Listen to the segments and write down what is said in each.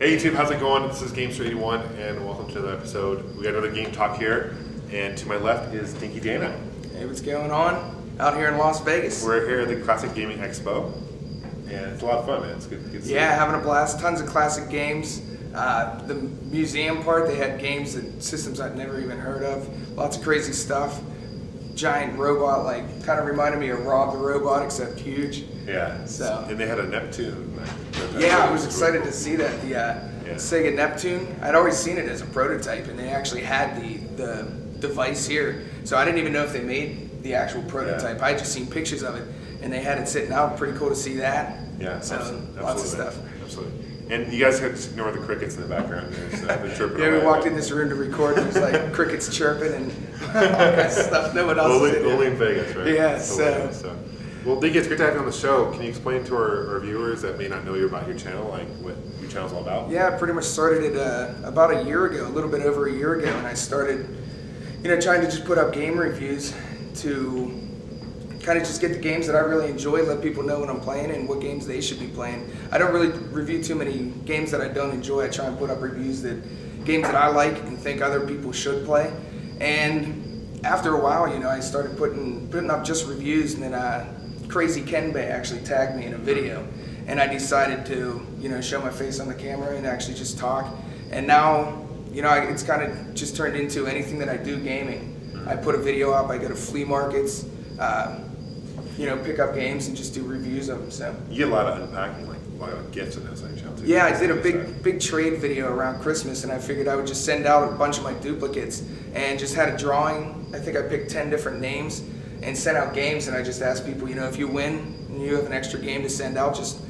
Hey YouTube, how's it going? This is Gamester81 and welcome to the episode. We got another game talk here, and to my left is DINKYDANA. Hey, what's going on? Out here in Las Vegas. We're here at the Classic Gaming Expo, and it's a lot of fun, man. It's good to see. Yeah, having a blast. Tons of classic games. The museum part, they had games that systems I'd never even heard of. Lots of crazy stuff. Giant robot, like kind of reminded me of Rob the Robot, except huge. Yeah. So. And they had a Neptune. Yeah, I was excited to see that. The Sega Neptune. I'd always seen it as a prototype, and they actually had the device here. So I didn't even know if they made the actual prototype. Yeah. I just seen pictures of it, and they had it sitting out. Pretty cool to see that. Yeah. So absolutely. Lots of stuff. Absolutely. And you guys can ignore the crickets in the background there. So they're chirping yeah, away. we walked in this room to record, and there's like crickets chirping and all kinds of stuff. No one else is in only in Vegas, right? Yeah, so. Well, Dinky, it's great to have you on the show. Can you explain to our viewers that may not know you about your channel, like what your channel's all about? Yeah, I pretty much started it about a year ago, a little bit over a year ago, and I started, trying to just put up game reviews to kind of just get the games that I really enjoy, let people know what I'm playing and what games they should be playing. I don't really review too many games that I don't enjoy. I try and put up reviews games that I like and think other people should play. And after a while, I started putting up just reviews, and then Crazy Kenbei actually tagged me in a video, and I decided to, show my face on the camera and actually just talk. And now, it's kind of just turned into anything that I do gaming. I put a video up, I go to flea markets, pick up games and just do reviews of them. So you get a lot of unpacking, like a lot of gifts in those channel too. Yeah, I did a big trade video around Christmas, and I figured I would just send out a bunch of my duplicates and just had a drawing. I think I picked 10 different names and sent out games, and I just asked people, if you win and you have an extra game to send out, just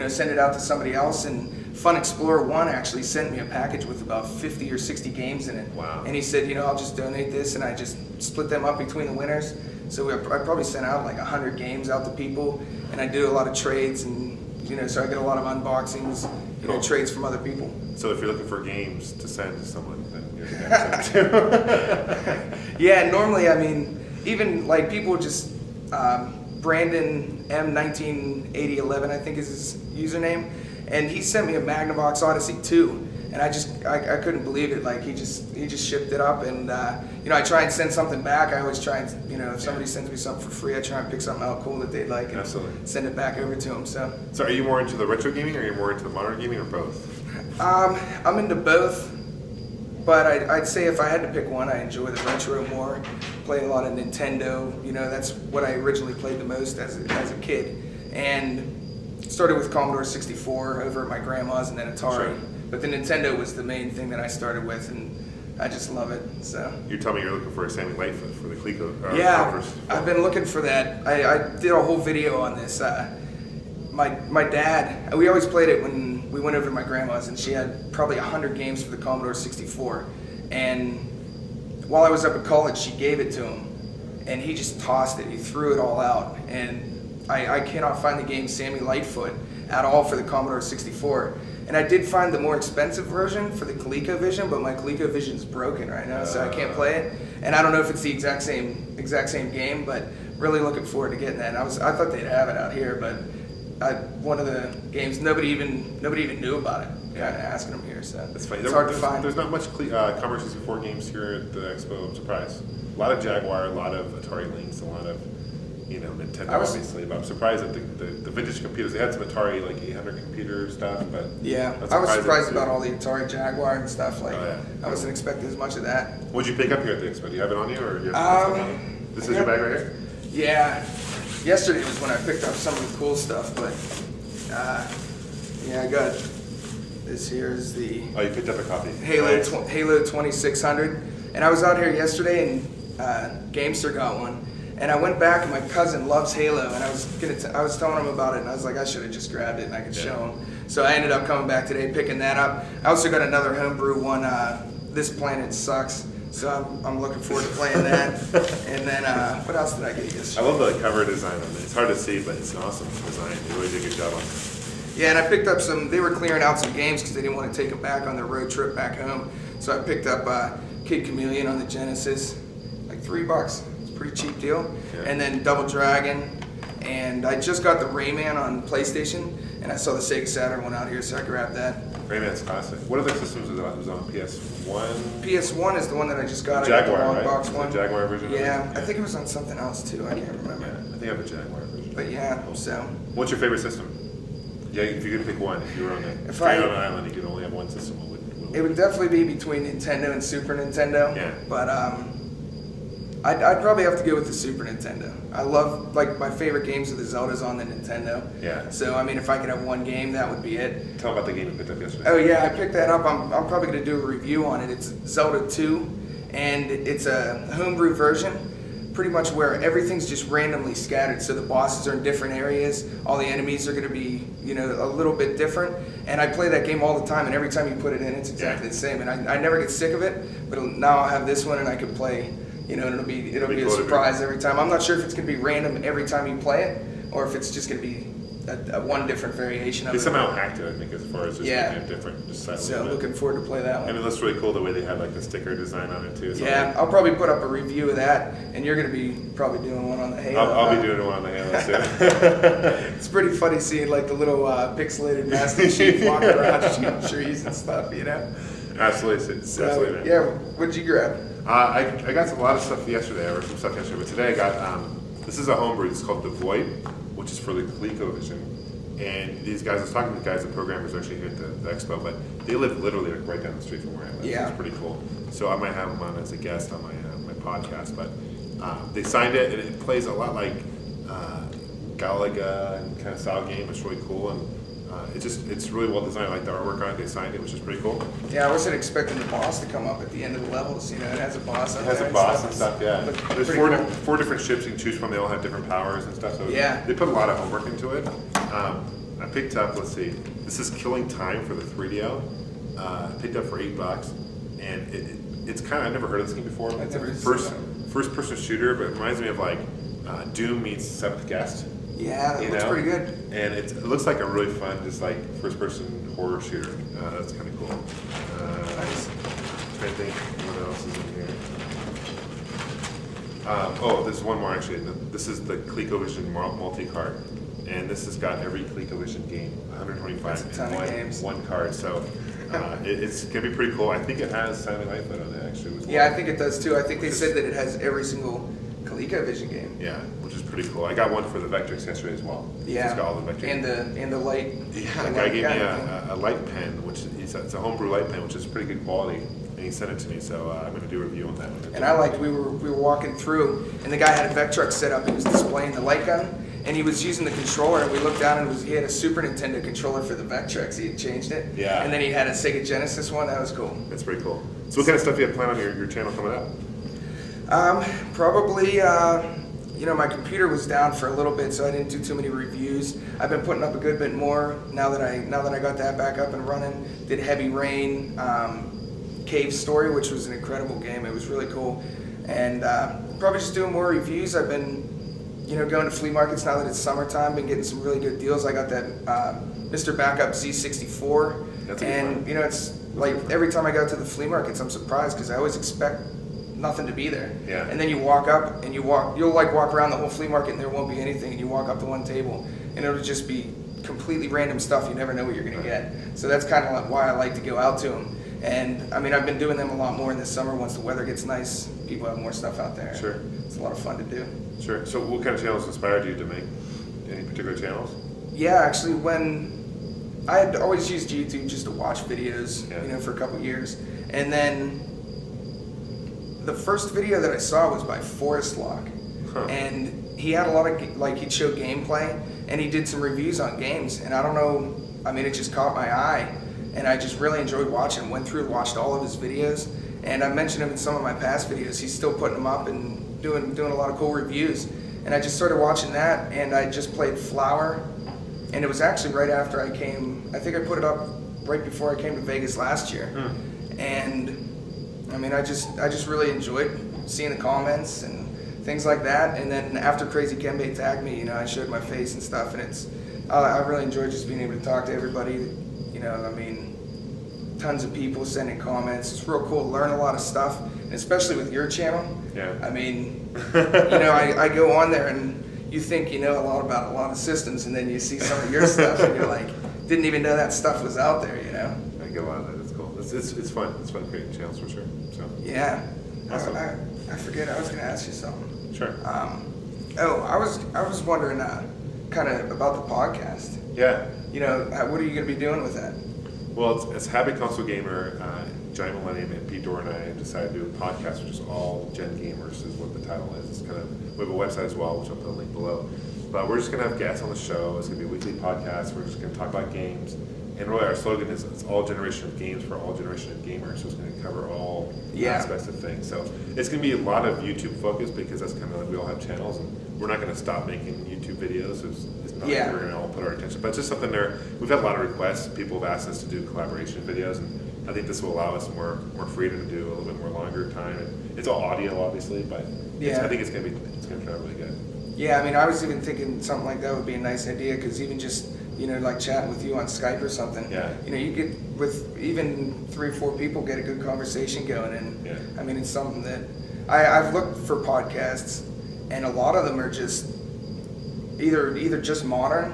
send it out to somebody else. And Fun Explorer 1 actually sent me a package with about 50 or 60 games in it. Wow. And he said, I'll just donate this, and I just split them up between the winners. So I probably sent out like 100 games out to people, and I do a lot of trades, and so I get a lot of unboxings, Cool. Trades from other people. So if you're looking for games to send to someone, then you're the guy to send to. Yeah, normally, even like people just, Brandon M198011, I think is his username, and he sent me a Magnavox Odyssey 2, and I couldn't believe it. Like he just shipped it up, and I try and send something back. I always try and if somebody sends me something for free, I try and pick something out cool that they'd like and send it back over to them. So are you more into the retro gaming, or are you more into the modern gaming, or both? I'm into both. But I'd say if I had to pick one, I enjoy the retro more. Play a lot of Nintendo. That's what I originally played the most as a kid. And started with Commodore 64 over at my grandma's, and then Atari. Sure. But the Nintendo was the main thing that I started with, and I just love it. So You're telling me you're looking for a Sammy Lightfoot for the Coleco? Yeah, I've been looking for that. I did a whole video on this. My dad, we always played it when we went over to my grandma's, and she had probably 100 games for the Commodore 64. And while I was up at college, she gave it to him, and he just tossed it. He threw it all out. And I cannot find the game Sammy Lightfoot at all for the Commodore 64. And I did find the more expensive version for the ColecoVision, but my ColecoVision's broken right now, so I can't play it. And I don't know if it's the exact same game, but really looking forward to getting that. I thought they'd have it out here, but one of the games nobody even knew about it. Kind of asking them here, so that's funny. It's hard to find. There's not much Commodore 64 games here at the expo. I'm surprised. A lot of Jaguar, a lot of Atari Lynx, a lot of Nintendo, obviously. But I'm surprised that the vintage computers. They had some Atari like 800 computer stuff, but yeah, I was surprised about all the Atari Jaguar and stuff. Like I wasn't expecting as much of that. What'd you pick up here at the expo? Do you have it on you, or this is your bag right here? Yeah. Yesterday was when I picked up some of the cool stuff, but I got this here is the you picked up a copy. Halo 2600, and I was out here yesterday, and Gamester got one, and I went back, and my cousin loves Halo, and I was telling him about it, and I was like, I should have just grabbed it and I could show him. So I ended up coming back today, picking that up. I also got another homebrew one, This Planet Sucks. So I'm looking forward to playing that. And then, what else did I get yesterday? I love the cover design on it. It's hard to see, but it's an awesome design. You really did a good job on it. Yeah, and I picked up they were clearing out some games because they didn't want to take them back on their road trip back home. So I picked up Kid Chameleon on the Genesis, like $3. It's a pretty cheap deal. Yeah. And then Double Dragon. And I just got the Rayman on PlayStation, and I saw the Sega Saturn one out here, so I grabbed that. Rayman's classic. What other systems was it on? It was on PS1? PS1 is the one that I just got. Jaguar, the long right? box one. The Jaguar version? Yeah, I think it was on something else too. I can't remember. Yeah, I think I have a Jaguar version. But yeah, so. What's your favorite system? Yeah, if you could pick one, if you were on on an island, you could only have one system. What would it would definitely be between Nintendo and Super Nintendo. Yeah. But I'd probably have to go with the Super Nintendo. I love, like, my favorite games of the Zeldas on the Nintendo. Yeah. So, I mean, if I could have one game, that would be it. Tell about the game you picked up yesterday. Oh, yeah, I picked that up. I'm probably going to do a review on it. It's Zelda 2, and it's a homebrew version, pretty much where everything's just randomly scattered. So the bosses are in different areas. All the enemies are going to be, you know, a little bit different. And I play that game all the time, and every time you put it in, it's exactly the same. And I never get sick of it, but now I'll have this one, and I can play... You know, and it'll be a surprise every time. I'm not sure if it's going to be random every time you play it, or if it's just going to be a one different variation of it. They somehow hacked it, I think, as far as just making it different. Just so looking forward to play that one. And it looks really cool the way they had like the sticker design on it too. So yeah, I'll probably put up a review of that, and you're going to be probably doing one on the Halo. I'll be doing one on the Halo too. It's pretty funny seeing like the little pixelated Master Chief walking around shooting trees and stuff, you know? Absolutely. Absolutely. Yeah, what'd you grab? I got a lot of stuff yesterday. I read some stuff yesterday, but today I got this is a homebrew. It's called The Void, which is for the ColecoVision. And these guys, I was talking to the guys, the programmers actually here at the expo, but they live literally like right down the street from where I live. Yeah, so it's pretty cool. So I might have them on as a guest on my podcast. But they signed it, and it plays a lot like Galaga and kind of style game. It's really cool, and it's really well designed. I like the artwork on it. They signed it, which is pretty cool. Yeah, I wasn't expecting the boss to come up at the end of the levels. You know, it has a boss. It has a boss and stuff. Yeah, there's four different ships you can choose from. They all have different powers and stuff. So yeah, they put a lot of homework into it. I picked up. Let's see. This is Killing Time for the 3DO. I picked up for $8, and it's kind of I've never heard of this game before. It's a first person shooter, but it reminds me of like Doom meets Seventh Guest. Yeah, that looks pretty good. And it looks like a really fun, just like first-person horror shooter. That's kind of cool. Nice. I'm trying to think what else is in here. There's one more actually. This is the ColecoVision multi-card, and this has got every ColecoVision game, 125 That's a ton of games. One card. So it's gonna be pretty cool. I think it has Silent Night on it actually. Yeah, I think it does too. I think they said that it has every single ColecoVision game. Yeah, which is pretty cool. I got one for the Vectrex yesterday as well. Yeah, it's got all the Vectrex. And the light. Yeah, the guy gave me a light pen, which it's a homebrew light pen, which is pretty good quality, and he sent it to me. So I'm going to do a review on that one. And I liked we were walking through, and the guy had a Vectrex set up. He was displaying the light gun, and he was using the controller. And we looked down, and he had a Super Nintendo controller for the Vectrex. He had changed it. Yeah. And then he had a Sega Genesis one. That was cool. That's pretty cool. So what kind of stuff do you have planned on your channel coming up? Probably, you know, my computer was down for a little bit, so I didn't do too many reviews. I've been putting up a good bit more now that I got that back up and running. Did Heavy Rain, Cave Story, which was an incredible game. It was really cool. And probably just doing more reviews. I've been, you know, going to flea markets now that it's summertime. Been getting some really good deals. I got that Mr. Backup Z64. That's and, you know, it's like every time I go to the flea markets, I'm surprised because I always expect nothing to be there. Yeah. And then you walk up and you'll like walk around the whole flea market and there won't be anything, and you walk up to one table and it'll just be completely random stuff. You never know what you're going to get. So that's kind of like why I like to go out to them. And I mean, I've been doing them a lot more in the summer. Once the weather gets nice, people have more stuff out there. Sure. It's a lot of fun to do. Sure. So what kind of channels inspired you to make any particular channels? Yeah, actually, when I had always used YouTube just to watch videos, you know, for a couple years. And then the first video that I saw was by Forest Lock, and he had a lot of, like, he'd show gameplay, and he did some reviews on games, and I don't know, I mean, it just caught my eye, and I just really enjoyed watching, went through and watched all of his videos, and I mentioned him in some of my past videos. He's still putting them up and doing a lot of cool reviews, and I just started watching that, and I just played Flower, and it was actually right after I came, I think I put it up right before I came to Vegas last year, and I mean, I just really enjoyed seeing the comments and things like that. And then after Crazy Kembe tagged me, you know, I showed my face and stuff, and I really enjoyed just being able to talk to everybody. You know, I mean, tons of people sending comments. It's real cool to learn a lot of stuff, and especially with your channel. Yeah. I mean, you know, I go on there and you think you know a lot about a lot of systems, and then you see some of your stuff, and you're like, didn't even know that stuff was out there, you know. get a lot of that. It's cool. It's fun. It's fun creating channels for sure. So yeah. awesome. I forget. I was going to ask you something. Sure. I was wondering kind of about the podcast. Yeah. You know, what are you going to be doing with that? Well, it's Happy Console Gamer, Giant Millennium, and Pete Dorr and I decided to do a podcast, which is all Gen Gamers, is what the title is. It's kind of, we have a website as well, which I'll put a link below. But we're just going to have guests on the show. It's going to be a weekly podcast. We're just going to talk about games. And really, our slogan is it's all generation of games for all generation of gamers. So it's going to cover all aspects of things. So it's going to be a lot of YouTube focus because that's kind of like we all have channels, and we're not going to stop making YouTube videos. It's not like we're going to all put our attention. But it's just something there. We've had a lot of requests. People have asked us to do collaboration videos, and I think this will allow us more freedom to do a little bit more longer time. And it's all audio, obviously, but I think it's going to turn out really good. Yeah, I mean, I was even thinking something like that would be a nice idea because even just, you know, like chatting with you on Skype or something. Yeah. You know, you get with even 3 or 4 people get a good conversation going, and I mean, it's something that I've looked for podcasts, and a lot of them are just either just modern,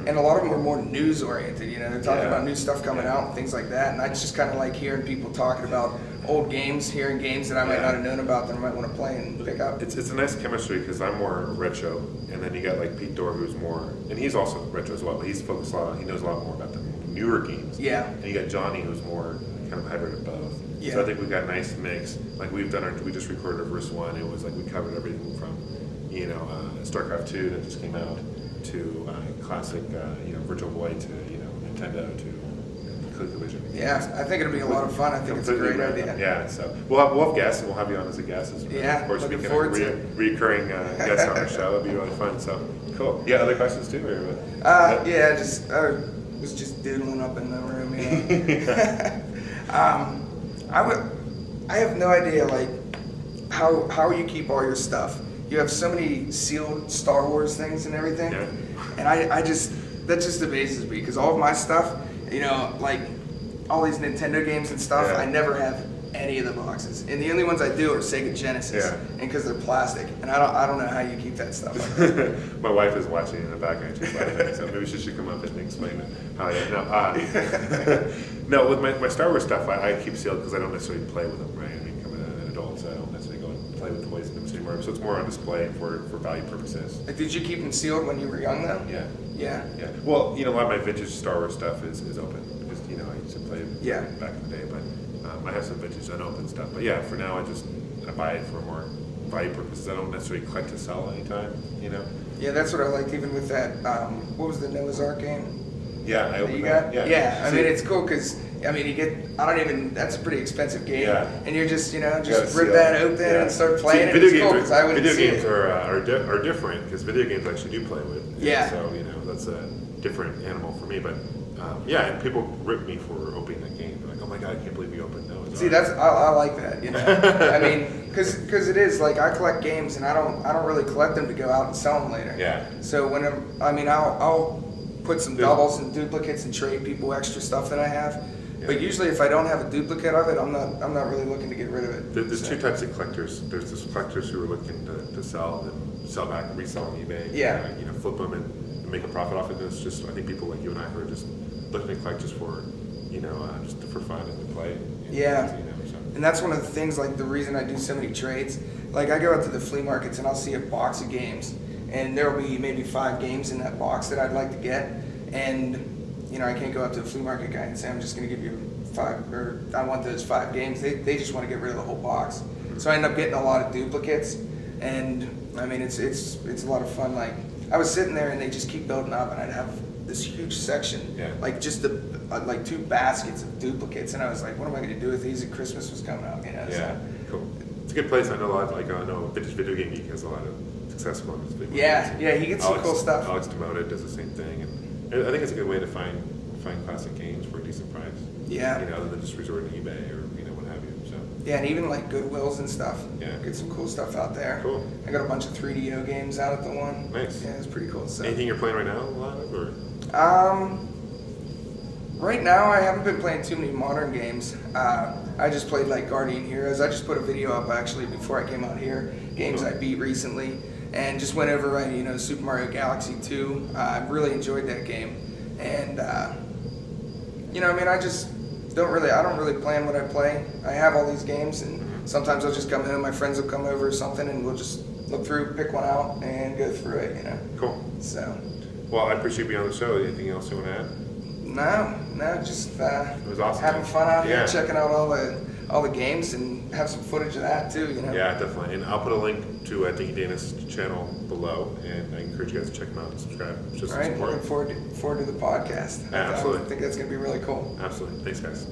and a lot of them are more news oriented. You know, they're talking about new stuff coming out and things like that, and I just kind of like hearing people talking about old games, hearing games that I might not have known about that I might want to play and pick up. It's a nice chemistry because I'm more retro, and then you got like Pete Dorr, who's more, and he's also retro as well, but he's focused a lot. He knows a lot more about the newer games. Yeah. And you got Johnny, who's more kind of hybrid of both. Yeah. So I think we've got a nice mix. Like we just recorded our first one. It was like we covered everything from, you know, StarCraft 2 that just came out to classic, you know, Virtual Boy to, you know, Nintendo to ColecoVision. Yeah, I think it'll be a lot of fun. I think it's a great idea. Yeah, so we'll have guests, and we'll have you on as a guest. Yeah, of course, looking we can forward have recurring guests on our show. It'll be really fun. So cool. Yeah, other questions too? Or, yeah, just was just doodling up in the room. You know? I have no idea like how you keep all your stuff. You have so many sealed Star Wars things and everything, and that just amazes me because all of my stuff, you know, like all these Nintendo games and stuff, I never have any of the boxes, and the only ones I do are Sega Genesis, and because they're plastic, and I don't know how you keep that stuff. My wife is watching in the background, she's laughing, so maybe she should come up and explain how I no, with my Star Wars stuff, I keep sealed because I don't necessarily play with them, right? I mean, coming an adult, so I don't necessarily go and play with toys and them anymore. So it's more on display for value purposes. Like, did you keep them sealed when you were young, though? Yeah. Yeah. Yeah. Well, you know, a lot of my vintage Star Wars stuff is open because, you know, I used to play back in the day, but I have some vintage unopened stuff. But yeah, for now, I buy it for more value purposes. I don't necessarily collect to sell anytime, you know? Yeah, that's what I liked even with that, what was the Noah's Ark game? Yeah, I opened that. Yeah, I mean, it's cool because, I mean, that's a pretty expensive game. Yeah. And you're just, you know, just rip that open and start playing it. It's cool because I wouldn't see it. Video games are different because video games I actually do play with. Yeah. So, you know, that's a different animal for me. But, yeah, and people rip me for opening that game. They're like, oh my God, I can't believe you opened Noah's Ark. See, I like that, you know. I mean, because it is, like, I collect games and I don't really collect them to go out and sell them later. Yeah. So I'll put some doubles and duplicates and trade people extra stuff that I have. Yeah. But usually if I don't have a duplicate of it, I'm not really looking to get rid of it. There's two types of collectors. There's those collectors who are looking to sell and sell back and resell on eBay. Yeah. You know, flip them and make a profit off it. And it's just, I think people like you and I who are just looking to collect just for, you know, just for fun and to play. Yeah. You know, so. And that's one of the things, like the reason I do so many trades. Like I go out to the flea markets and I'll see a box of games. And there will be maybe 5 games in that box that I'd like to get. And, you know, I can't go up to the flea market guy and say, I'm just going to give you 5, or I want those 5 games. They just want to get rid of the whole box. So I end up getting a lot of duplicates. And, I mean, it's a lot of fun. Like, I was sitting there and they just keep building up and I'd have this huge section, like just like 2 baskets of duplicates. And I was like, what am I going to do with these? And Christmas was coming up, you know? Yeah, cool. It's a good place. I know a lot, like, I know Vintage Video Game Geek has a lot of successful ones. Yeah, he gets some cool stuff. Alex Demoted does the same thing. And I think it's a good way to find classic games for a decent price. Yeah. You know, other than just resorting to eBay or, you know, what have you. So. Yeah, and even like Goodwills and stuff. Yeah. Get some cool stuff out there. Cool. I got a bunch of 3DO games out at the one. Nice. Yeah, it's pretty cool stuff. Anything you're playing right now, a lot of, or? Right now I haven't been playing too many modern games. I just played like Guardian Heroes. I just put a video up actually before I came out here. Games I beat recently. And just went over, you know, Super Mario Galaxy 2. I really enjoyed that game. And, you know, I mean, I don't really plan what I play. I have all these games, and sometimes I'll just come home. My friends will come over or something, and we'll just look through, pick one out, and go through it. You know. Cool. So. Well, I appreciate being on the show. Anything else you want to add? No, just it was awesome. having fun out here, checking out all the games, and have some footage of that too. You know. Yeah, definitely. And I'll put a link to DinkyDana's channel below, and I encourage you guys to check him out and subscribe. Just all right, looking forward to the podcast. Yeah, absolutely. I think that's going to be really cool. Absolutely. Thanks, guys.